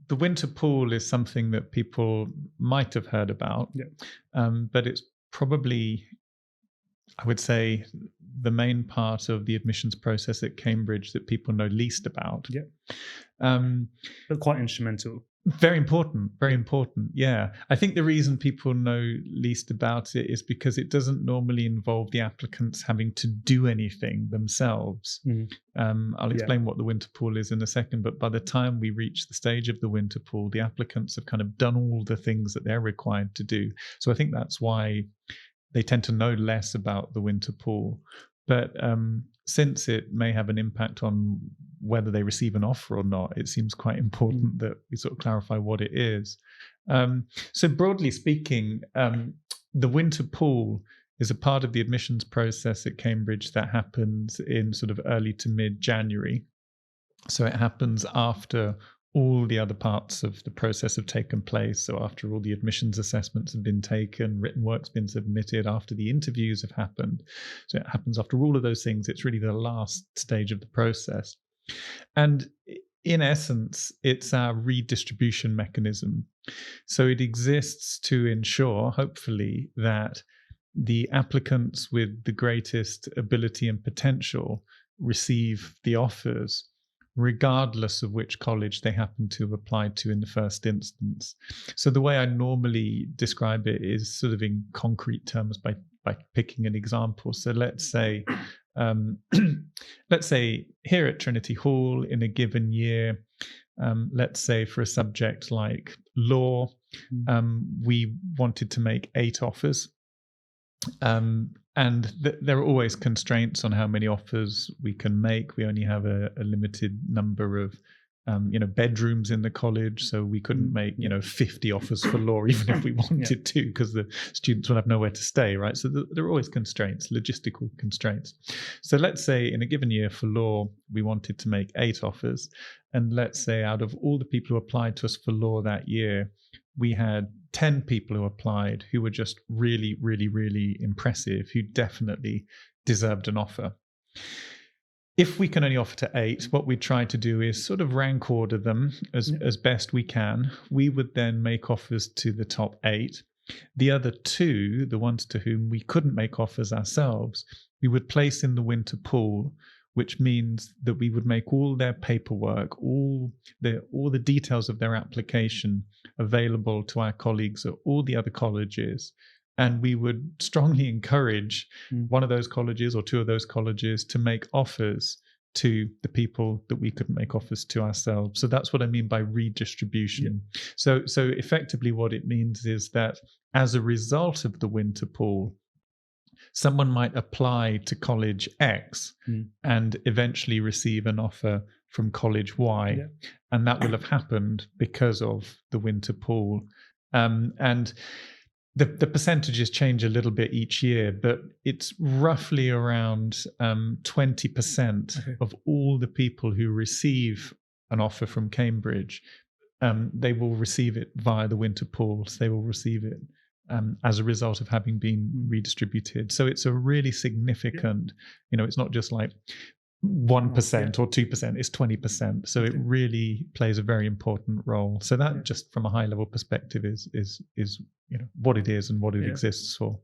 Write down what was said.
the winter pool is something that people might have heard about, but it's probably, I would say, the main part of the admissions process at Cambridge that people know least about. But quite instrumental. Very important, very important. Yeah. I think the reason people know least about it is because it doesn't normally involve the applicants having to do anything themselves. I'll explain what the winter pool is in a second, but by the time we reach the stage of the winter pool, the applicants have kind of done all the things that they're required to do. So I think that's why they tend to know less about the winter pool. But since it may have an impact on whether they receive an offer or not, it seems quite important that we sort of clarify what it is. So broadly speaking, the winter pool is a part of the admissions process at Cambridge that happens in sort of early to mid-January. So it happens after all the other parts of the process have taken place. So after all the admissions assessments have been taken, written work's been submitted, after the interviews have happened. So it happens after all of those things. It's really the last stage of the process. And in essence, it's our redistribution mechanism. So it exists to ensure, hopefully, that the applicants with the greatest ability and potential receive the offers, regardless of which college they happen to have applied to in the first instance. So the way I normally describe it is sort of in concrete terms by picking an example. So let's say here at Trinity Hall in a given year, let's say for a subject like law, we wanted to make 8 offers. And there are always constraints on how many offers we can make. We only have a limited number of bedrooms in the college, so we couldn't make 50 offers for law even if we wanted to, because the students will have nowhere to stay, right? So there are always constraints, logistical constraints. So let's say in a given year for law we wanted to make 8 offers, and let's say out of all the people who applied to us for law that year, we had 10 people who applied who were just really, really, really impressive, who definitely deserved an offer. If we can only offer to 8, what we try to do is sort of rank order them as best we can. We would then make offers to the top 8. The other 2, the ones to whom we couldn't make offers ourselves, we would place in the winter pool, which means that we would make all their paperwork, all the details of their application available to our colleagues at all the other colleges. And we would strongly encourage one of those colleges or 2 of those colleges to make offers to the people that we couldn't make offers to ourselves. So that's what I mean by redistribution. So effectively what it means is that as a result of the winter pool, someone might apply to college X and eventually receive an offer from college Y. And that will have happened because of the winter pool. And the percentages change a little bit each year, but it's roughly around 20% of all the people who receive an offer from Cambridge, they will receive it via the winter pool. So they will receive it as a result of having been redistributed. So it's a really significant, it's not just like 1% or 2%, it's 20%. So it really plays a very important role. So that just from a high level perspective is what it is and what it exists for.